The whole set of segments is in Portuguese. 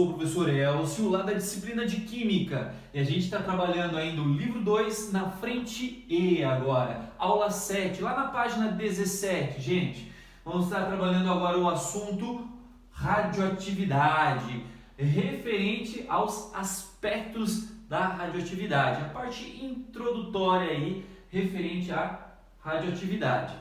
sou o professor Elcio, lá da disciplina de Química, e a gente está trabalhando ainda o livro 2 na frente E agora, aula 7, lá na página 17, gente. Vamos estar trabalhando agora o assunto radioatividade, referente aos aspectos da radioatividade, a parte introdutória aí, referente à radioatividade.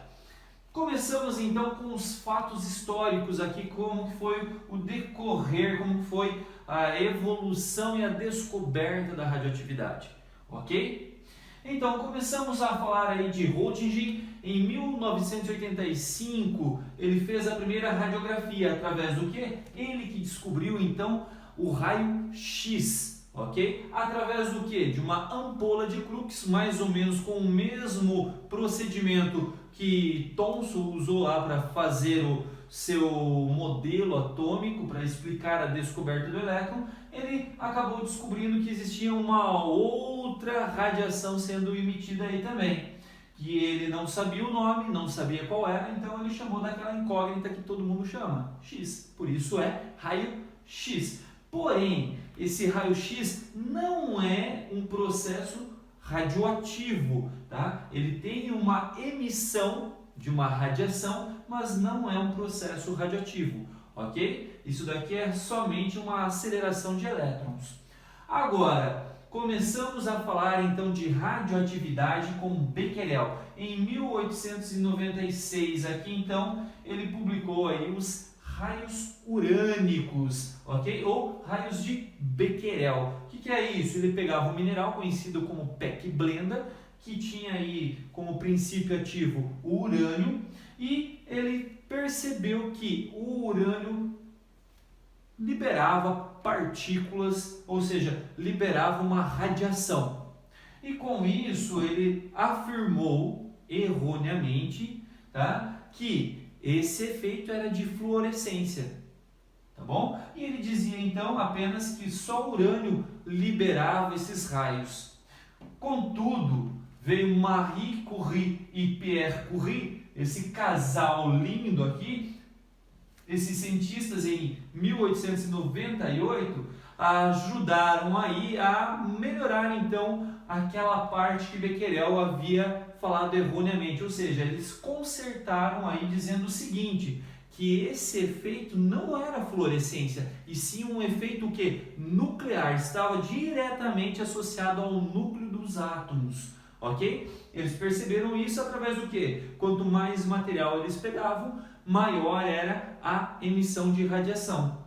Começamos então com os fatos históricos aqui, como que foi o decorrer, como que foi a evolução e a descoberta da radioatividade, ok? Então começamos a falar aí de Röntgen. Em 1985 ele fez a primeira radiografia através do que? Ele que descobriu então o raio-x, ok? Através do que? De uma ampola de Crookes, mais ou menos com o mesmo procedimento que Thomson usou lá para fazer o seu modelo atômico, para explicar a descoberta do elétron. Ele acabou descobrindo que existia uma outra radiação sendo emitida aí também, que ele não sabia o nome, não sabia qual era, então ele chamou daquela incógnita que todo mundo chama, X, por isso é raio-x. Porém, esse raio-x não é um processo radioativo, tá? Ele tem uma emissão de uma radiação, mas não é um processo radioativo, ok? Isso daqui é somente uma aceleração de elétrons. Agora, começamos a falar então de radioatividade com Becquerel. Em 1896, aqui então, ele publicou aí os raios urânicos, ok? Ou raios de Becquerel. O que é isso? Ele pegava um mineral conhecido como pechblenda, que tinha aí como princípio ativo o urânio, e ele percebeu que o urânio liberava partículas, ou seja, liberava uma radiação. E com isso ele afirmou erroneamente, tá, que esse efeito era de fluorescência, tá bom? E ele dizia então apenas que só o urânio liberava esses raios. Contudo, veio Marie Curie e Pierre Curie, esse casal lindo aqui, esses cientistas em 1898 ajudaram aí a melhorar então aquela parte que Becquerel havia falado erroneamente, ou seja, eles consertaram aí dizendo o seguinte, que esse efeito não era fluorescência, e sim um efeito que nuclear, estava diretamente associado ao núcleo dos átomos, ok? Eles perceberam isso através do que? Quanto mais material eles pegavam, maior era a emissão de radiação.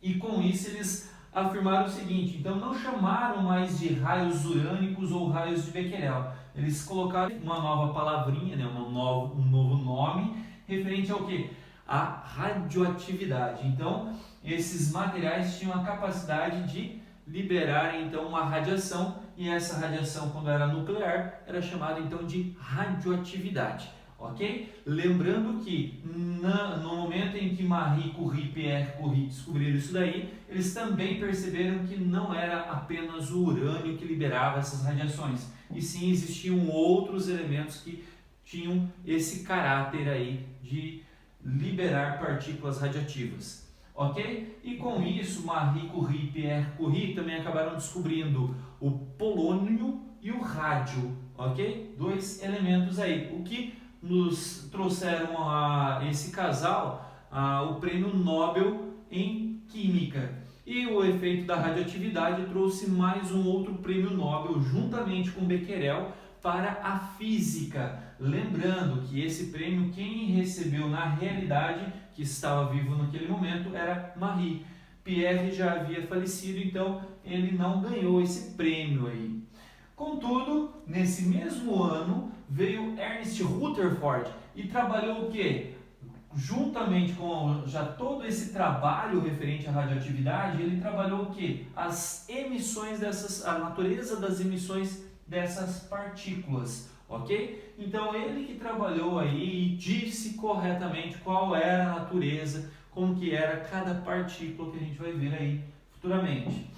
E com isso eles afirmaram o seguinte, então não chamaram mais de raios urânicos ou raios de Becquerel. Eles colocaram uma nova palavrinha, né, um novo nome, referente ao que? A radioatividade. Então, esses materiais tinham a capacidade de liberar então uma radiação, e essa radiação, quando era nuclear, era chamada então de radioatividade. Ok? Lembrando que no momento em que Marie Curie e Pierre Curie descobriram isso daí, eles também perceberam que não era apenas o urânio que liberava essas radiações, e sim existiam outros elementos que tinham esse caráter aí de liberar partículas radioativas. Ok? E com isso, Marie Curie e Pierre Curie também acabaram descobrindo o polônio e o rádio, ok? Dois elementos aí, o que nos trouxeram a esse casal o prêmio Nobel em Química. E o efeito da radioatividade trouxe mais um outro prêmio Nobel, juntamente com Becquerel, para a física. Lembrando que esse prêmio, quem recebeu na realidade, que estava vivo naquele momento, era Marie. Pierre já havia falecido, então ele não ganhou esse prêmio aí. Contudo, nesse mesmo ano, veio Ernest Rutherford e trabalhou o quê? Juntamente com já todo esse trabalho referente à radioatividade, ele trabalhou o quê? As emissões a natureza das emissões dessas partículas, ok? Então ele que trabalhou aí e disse corretamente qual era a natureza, como que era cada partícula, que a gente vai ver aí futuramente.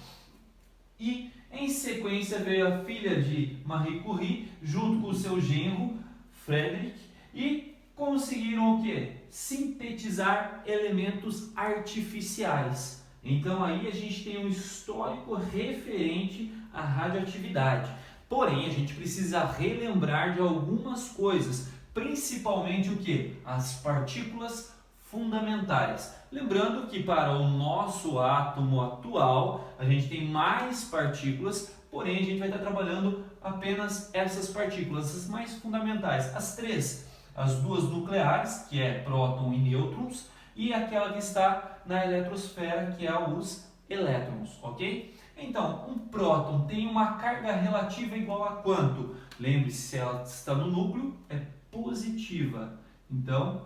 E em sequência veio a filha de Marie Curie, junto com o seu genro, Frederick, e conseguiram o quê? Sintetizar elementos artificiais. Então aí a gente tem um histórico referente à radioatividade. Porém, a gente precisa relembrar de algumas coisas, principalmente o que? As partículas fundamentais. Lembrando que para o nosso átomo atual, a gente tem mais partículas, porém a gente vai estar trabalhando apenas essas partículas, as mais fundamentais, as três, as duas nucleares, que é próton e nêutrons, e aquela que está na eletrosfera, que é os elétrons, ok? Então, um próton tem uma carga relativa igual a quanto? Lembre-se, se ela está no núcleo, é positiva. Então,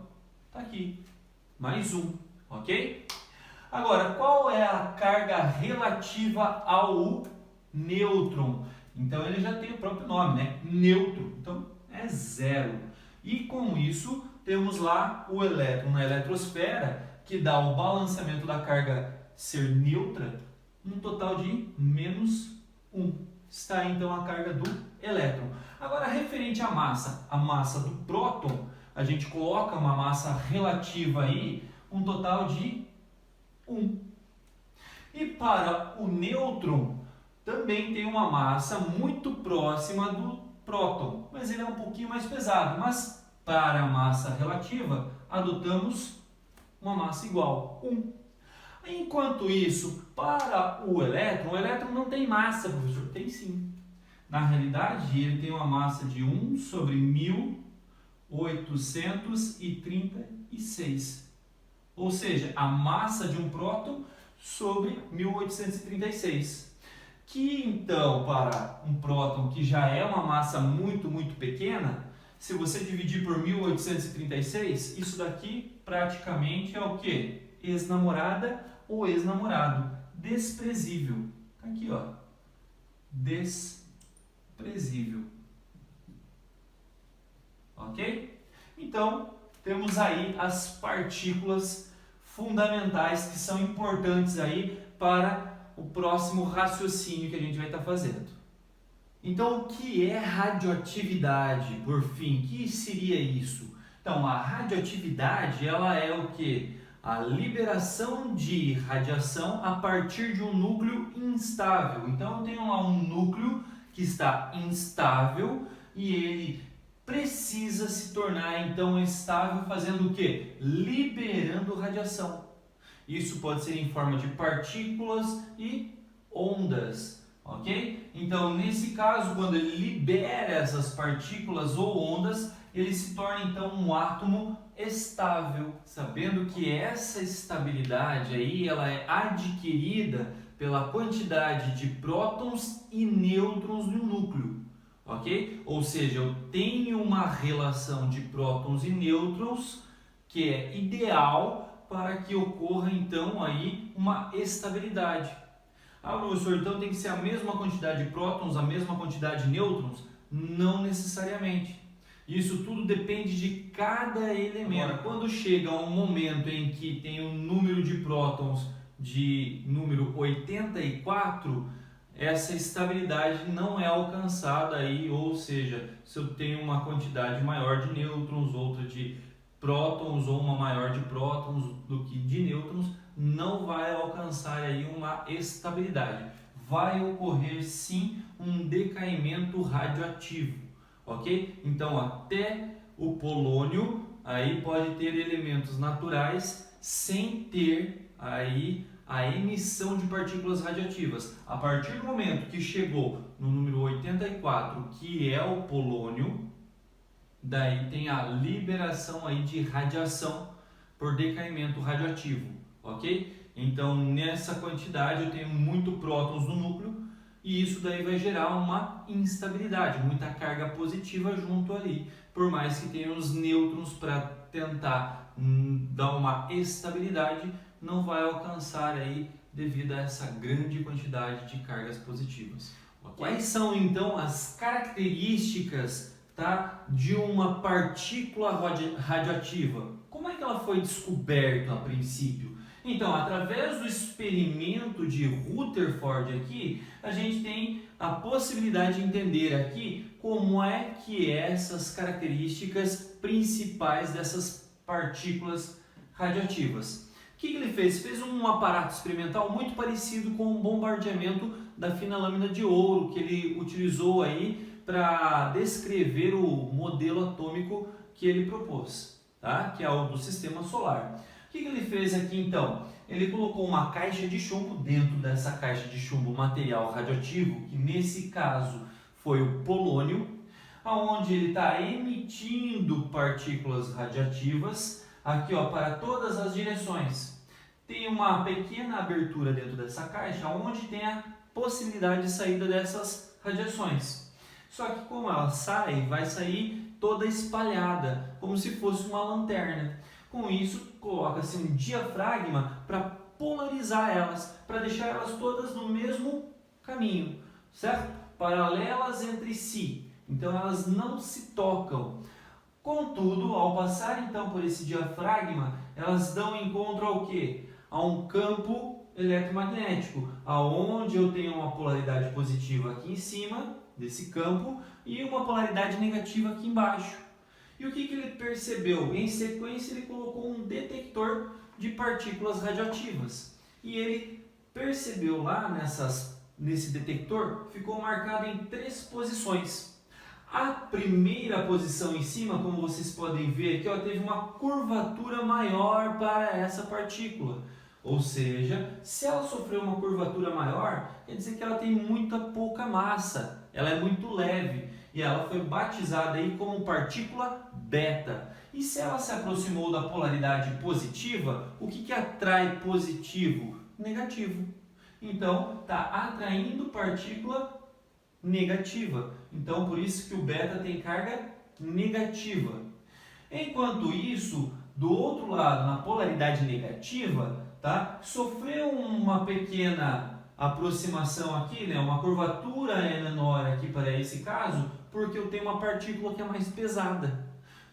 está aqui, mais um, ok? Agora, qual é a carga relativa ao nêutron? Então, ele já tem o próprio nome, né? Neutro. Então, é zero. E com isso, temos lá o elétron na eletrosfera, que dá o balanceamento da carga ser neutra, um total de menos 1. Está então a carga do elétron. Agora, referente à massa, a massa do próton, a gente coloca uma massa relativa aí, um total de 1. E para o nêutron, também tem uma massa muito próxima do próton, mas ele é um pouquinho mais pesado. Mas para a massa relativa, adotamos uma massa igual, 1. Enquanto isso, para o elétron não tem massa, professor. Tem sim. Na realidade, ele tem uma massa de 1 sobre 1836. Ou seja, a massa de um próton sobre 1836. Que então, para um próton que já é uma massa muito, muito pequena, se você dividir por 1836, isso daqui praticamente é o quê? Ex-namorada ou ex-namorado. Desprezível. Aqui, ó. Desprezível. Ok? Então, temos aí as partículas fundamentais que são importantes aí para o próximo raciocínio que a gente vai estar fazendo. Então, o que é radioatividade, por fim? O que seria isso? Então, a radioatividade, ela é o quê? A liberação de radiação a partir de um núcleo instável. Então, eu tenho lá um núcleo que está instável e ele precisa se tornar, então, estável fazendo o quê? Liberando radiação. Isso pode ser em forma de partículas e ondas, ok? Então, nesse caso, quando ele libera essas partículas ou ondas, ele se torna, então, um átomo estável, sabendo que essa estabilidade aí, ela é adquirida pela quantidade de prótons e nêutrons no núcleo, ok? Ou seja, eu tenho uma relação de prótons e nêutrons que é ideal para que ocorra então aí uma estabilidade. Ah, professor, então tem que ser a mesma quantidade de prótons, a mesma quantidade de nêutrons? Não necessariamente. Isso tudo depende de cada elemento. Agora, quando chega um momento em que tem um número de prótons de número 84, essa estabilidade não é alcançada aí, ou seja, se eu tenho uma quantidade maior de nêutrons, outra de prótons ou uma maior de prótons do que de nêutrons, não vai alcançar aí uma estabilidade. Vai ocorrer sim um decaimento radioativo, ok? Então até o polônio aí pode ter elementos naturais sem ter aí a emissão de partículas radioativas. A partir do momento que chegou no número 84, que é o polônio, daí tem a liberação aí de radiação por decaimento radioativo, ok? Então nessa quantidade eu tenho muito prótons no núcleo e isso daí vai gerar uma instabilidade, muita carga positiva junto ali, por mais que tenha os nêutrons para tentar dar uma estabilidade, não vai alcançar aí devido a essa grande quantidade de cargas positivas. Okay? Quais são então as características, tá, de uma partícula radioativa? Como é que ela foi descoberta a princípio? Então, através do experimento de Rutherford aqui, a gente tem a possibilidade de entender aqui como é que essas características principais dessas partículas radioativas. O que ele fez? Fez um aparato experimental muito parecido com o bombardeamento da fina lâmina de ouro que ele utilizou aí para descrever o modelo atômico que ele propôs, tá? Que é o do sistema solar. O que ele fez aqui então? Ele colocou uma caixa de chumbo, dentro dessa caixa de chumbo material radioativo, que nesse caso foi o polônio, onde ele está emitindo partículas radiativas aqui, ó, para todas as direções. Tem uma pequena abertura dentro dessa caixa onde tem a possibilidade de saída dessas radiações. Só que como ela sai, vai sair toda espalhada, como se fosse uma lanterna. Com isso, coloca-se um diafragma para polarizar elas, para deixar elas todas no mesmo caminho, certo? Paralelas entre si. Então elas não se tocam. Contudo, ao passar então por esse diafragma, elas dão encontro ao quê? A um campo eletromagnético, aonde eu tenho uma polaridade positiva aqui em cima desse campo e uma polaridade negativa aqui embaixo. E o que ele percebeu? Em sequência, ele colocou um detector de partículas radioativas. E ele percebeu lá nesse detector, ficou marcado em 3 posições. A primeira posição em cima, como vocês podem ver aqui, ó, teve uma curvatura maior para essa partícula. Ou seja, se ela sofreu uma curvatura maior, quer dizer que ela tem muita pouca massa, ela é muito leve e ela foi batizada aí como partícula beta. E se ela se aproximou da polaridade positiva, o que atrai positivo? Negativo. Então, está atraindo partícula negativa. Então, por isso que o beta tem carga negativa. Enquanto isso, do outro lado, na polaridade negativa, tá? Sofreu uma pequena aproximação aqui, né? Uma curvatura é menor aqui para esse caso, porque eu tenho uma partícula que é mais pesada.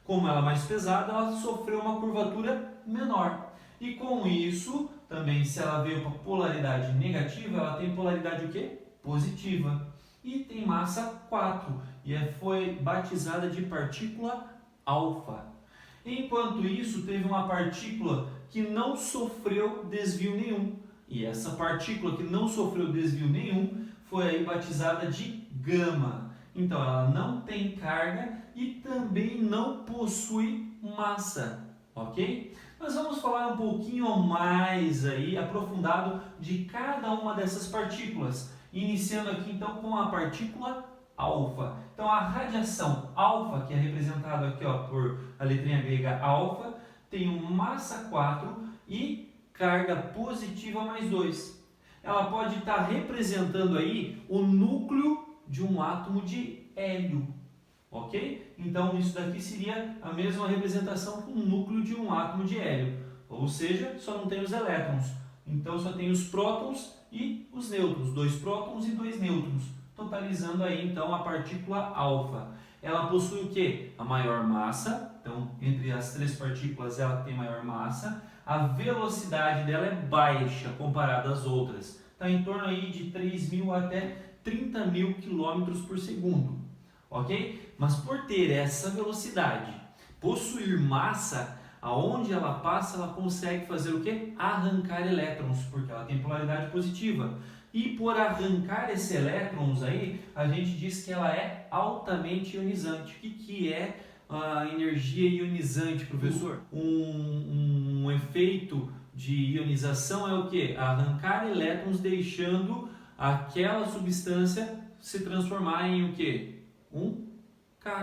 Como ela é mais pesada, ela sofreu uma curvatura menor. E com isso, também se ela veio para polaridade negativa, ela tem polaridade o quê? Positiva. E tem massa 4 e foi batizada de partícula alfa. Enquanto isso, teve uma partícula que não sofreu desvio nenhum. E essa partícula que não sofreu desvio nenhum foi aí batizada de gama. Então ela não tem carga e também não possui massa, ok? Nós vamos falar um pouquinho mais aí aprofundado de cada uma dessas partículas, iniciando aqui então com a partícula alfa. Então a radiação alfa, que é representada aqui, ó, por a letrinha grega alfa, tem uma massa 4 e carga positiva mais 2. Ela pode estar representando aí o núcleo de um átomo de hélio, ok? Então isso daqui seria a mesma representação que o núcleo de um átomo de hélio, ou seja, só não tem os elétrons, então só tem os prótons e os nêutrons, 2 prótons e 2 nêutrons, totalizando aí então a partícula alfa. Ela possui o que? A maior massa, então entre as 3 partículas ela tem maior massa, a velocidade dela é baixa comparada às outras, está em torno aí de 3.000 até 30.000 km por segundo, ok? Mas por ter essa velocidade, possuir massa, aonde ela passa, ela consegue fazer o que? Arrancar elétrons, porque ela tem polaridade positiva. E por arrancar esses elétrons aí, a gente diz que ela é altamente ionizante. O que é a energia ionizante, professor? Um efeito de ionização é o que? Arrancar elétrons deixando aquela substância se transformar em o que?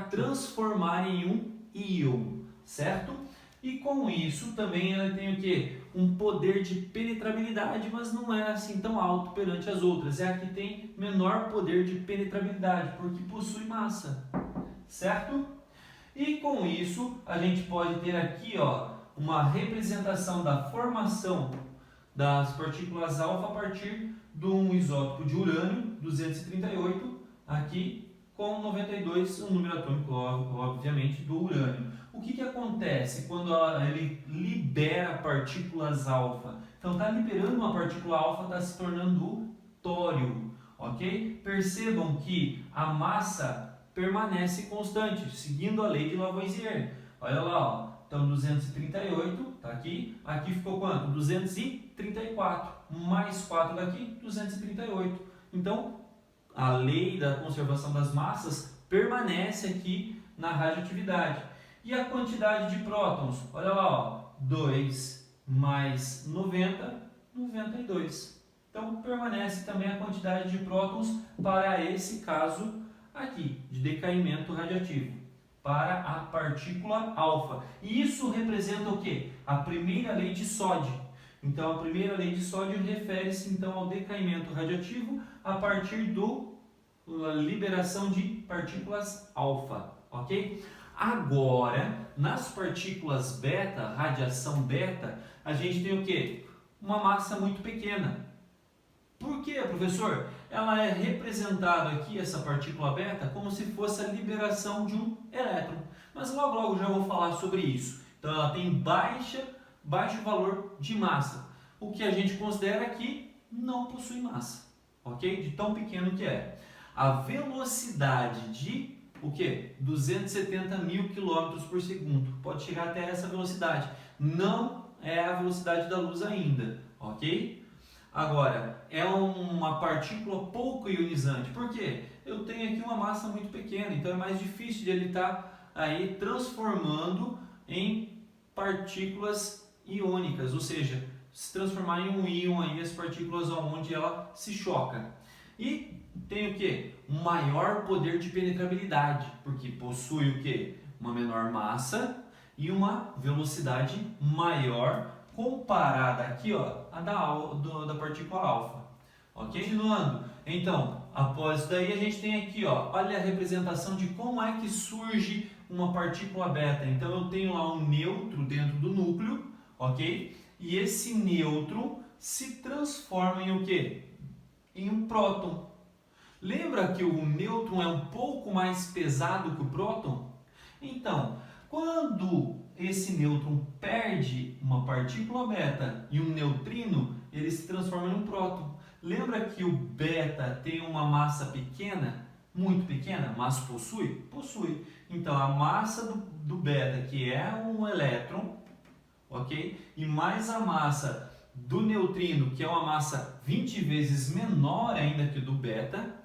Transformar em um íon, certo? E com isso também ela tem o que? Um poder de penetrabilidade, mas não é assim tão alto perante as outras. É a que tem menor poder de penetrabilidade, porque possui massa, certo? E com isso a gente pode ter aqui, ó, uma representação da formação das partículas alfa a partir de um isótopo de urânio 238 aqui com 92, um número atômico obviamente do urânio. O que acontece quando ele libera partículas alfa? Então está liberando uma partícula alfa, está se tornando o tório, ok? Percebam que a massa permanece constante, seguindo a lei de Lavoisier. Olha lá, ó. Então 238, tá aqui. Aqui ficou quanto? 234. Mais 4 daqui, 238. Então, a lei da conservação das massas permanece aqui na radioatividade. E a quantidade de prótons? Olha lá, ó. 2 mais 90, 92. Então, permanece também a quantidade de prótons para esse caso aqui, de decaimento radioativo, para a partícula alfa. E isso representa o quê? A primeira lei de Soddy. Então, a primeira lei de Soddy refere-se então ao decaimento radioativo a partir da liberação de partículas alfa, ok? Agora, nas partículas beta, radiação beta, a gente tem o quê? Uma massa muito pequena. Por quê, professor? Ela é representada aqui, essa partícula beta, como se fosse a liberação de um elétron. Mas logo já vou falar sobre isso. Então ela tem baixo valor de massa. O que a gente considera aqui não possui massa, ok? De tão pequeno que é. A velocidade de o quê? 270 mil km por segundo. Pode chegar até essa velocidade. Não é a velocidade da luz ainda, ok? Agora, é uma partícula pouco ionizante. Por quê? Eu tenho aqui uma massa muito pequena, então é mais difícil de ele estar aí transformando em partículas iônicas, ou seja, se transformar em um íon aí as partículas onde ela se choca. E tem o quê? Um maior poder de penetrabilidade, porque possui o quê? Uma menor massa e uma velocidade maior comparada aqui, ó, a da partícula alfa, ok? Continuando, então, após isso daí a gente tem aqui, ó, olha a representação de como é que surge uma partícula beta. Então eu tenho lá um nêutron dentro do núcleo, ok? E esse nêutron se transforma em o quê? Em um próton. Lembra que o nêutron é um pouco mais pesado que o próton? Então, quando esse nêutron perde uma partícula beta e um neutrino, ele se transforma em um próton. Lembra que o beta tem uma massa pequena, muito pequena, mas possui? Possui. Então a massa do beta, que é um elétron, ok? E mais a massa do neutrino, que é uma massa 20 vezes menor ainda que do beta,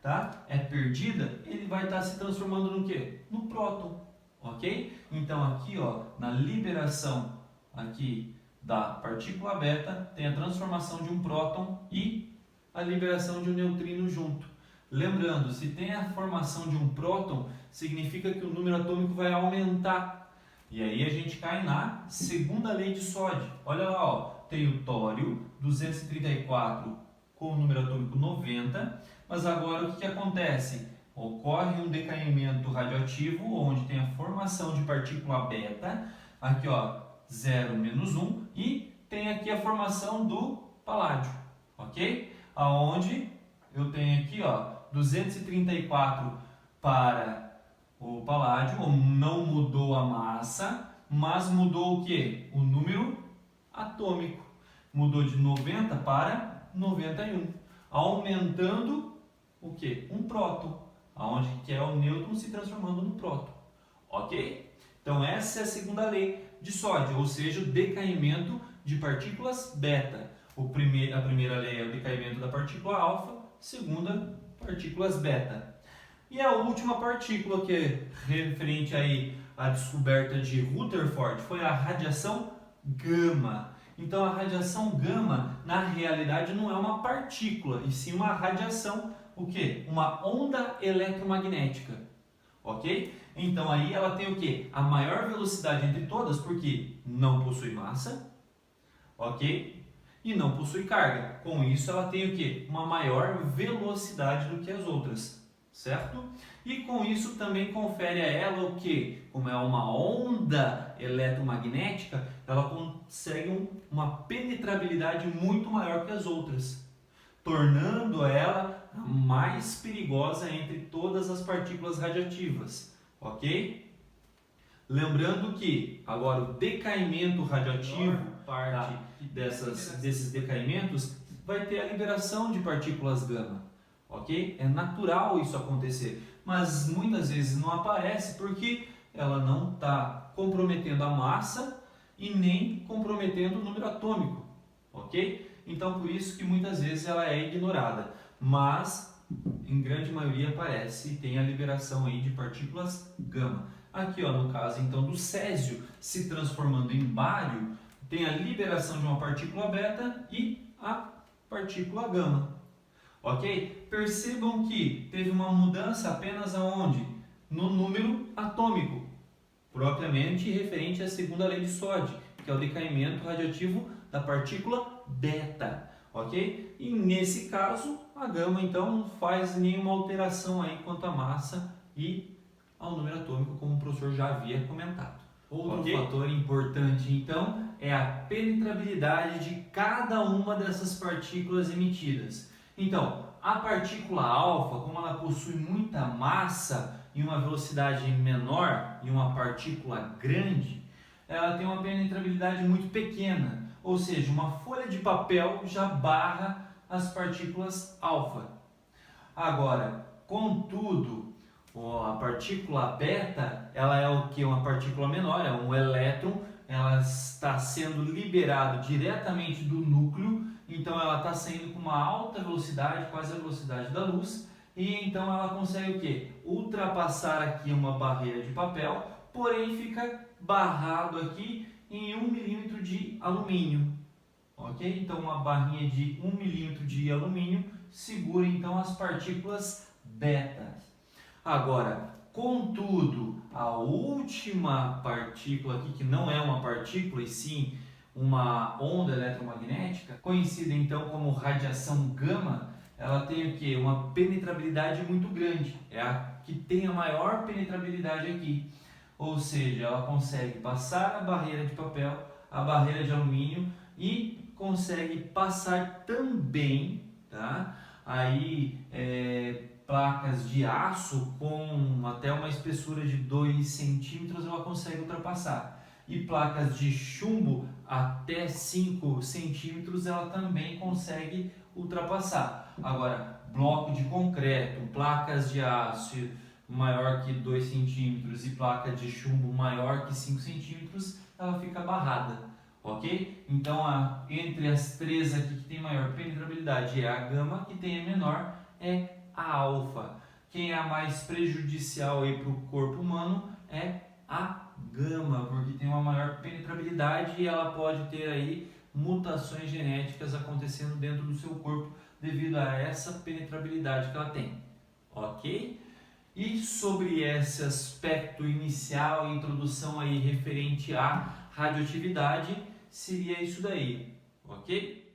tá? É perdida, ele vai estar se transformando no quê? No próton. Ok? Então aqui, ó, na liberação aqui da partícula beta, tem a transformação de um próton e a liberação de um neutrino junto. Lembrando, se tem a formação de um próton, significa que o número atômico vai aumentar. E aí a gente cai na segunda lei de Soddy. Olha lá, ó, tem o tório 234 com o número atômico 90, mas agora o que acontece? Ocorre um decaimento radioativo, onde tem a formação de partícula beta, aqui ó, 0 menos 1, e tem aqui a formação do paládio, ok? Aonde eu tenho aqui ó, 234 para o paládio, não mudou a massa, mas mudou o que? O número atômico. Mudou de 90 para 91, aumentando o que? Um próton. Onde que é o nêutron se transformando no próton, ok? Então essa é a segunda lei de Soddy, ou seja, o decaimento de partículas beta. A primeira lei é o decaimento da partícula alfa, segunda, partículas beta. E a última partícula que é referente aí à descoberta de Rutherford foi a radiação gama. Então a radiação gama, na realidade, não é uma partícula, e sim uma radiação. O que? Uma onda eletromagnética, ok? Então aí ela tem o que? A maior velocidade entre todas, porque não possui massa, ok? E não possui carga. Com isso ela tem o que? Uma maior velocidade do que as outras, certo? E com isso também confere a ela o que? Como é uma onda eletromagnética, ela consegue uma penetrabilidade muito maior que as outras, tornando ela a mais perigosa entre todas as partículas radioativas, ok? Lembrando que agora o decaimento radioativo, parte desses decaimentos, vai ter a liberação de partículas gama, ok? É natural isso acontecer, mas muitas vezes não aparece porque ela não está comprometendo a massa e nem comprometendo o número atômico, ok? Então por isso que muitas vezes ela é ignorada, mas em grande maioria aparece e tem a liberação aí de partículas gama. Aqui ó, no caso então do césio se transformando em bário, tem a liberação de uma partícula beta e a partícula gama. Ok? Percebam que teve uma mudança apenas aonde? No número atômico, propriamente referente à segunda lei de Soddy, que é o decaimento radioativo da partícula beta. Ok? E nesse caso, a gama então não faz nenhuma alteração aí quanto à massa e ao número atômico, como o professor já havia comentado. Outro fator importante então é a penetrabilidade de cada uma dessas partículas emitidas. Então, a partícula alfa, como ela possui muita massa e uma velocidade menor e uma partícula grande, ela tem uma penetrabilidade muito pequena, ou seja, uma folha de papel já barra as partículas alfa. Agora, contudo, a partícula beta, ela é o que? Uma partícula menor, é um elétron, ela está sendo liberado diretamente do núcleo, então ela está saindo com uma alta velocidade, quase a velocidade da luz, e então ela consegue o quê? Ultrapassar aqui uma barreira de papel, porém fica barrado aqui em 1 milímetro de alumínio, ok? Então uma barrinha de 1 milímetro de alumínio segura então as partículas beta. Agora, contudo, a última partícula aqui, que não é uma partícula e sim uma onda eletromagnética, conhecida então como radiação gama, ela tem o quê? Uma penetrabilidade muito grande, é a que tem a maior penetrabilidade aqui, ou seja, ela consegue passar a barreira de papel, a barreira de alumínio e consegue passar também, tá? Aí, placas de aço com até uma espessura de 2 centímetros ela consegue ultrapassar. E placas de chumbo até 5 centímetros ela também consegue ultrapassar. Agora, bloco de concreto, placas de aço maior que 2 centímetros e placa de chumbo maior que 5 centímetros, ela fica barrada. Ok? Então, entre as três aqui que tem maior penetrabilidade é a gama, que tem a menor é a alfa. Quem é a mais prejudicial para o corpo humano é a gama, porque tem uma maior penetrabilidade e ela pode ter aí mutações genéticas acontecendo dentro do seu corpo devido a essa penetrabilidade que ela tem. Ok? E sobre esse aspecto inicial, introdução aí referente à radioatividade, seria isso daí. Ok?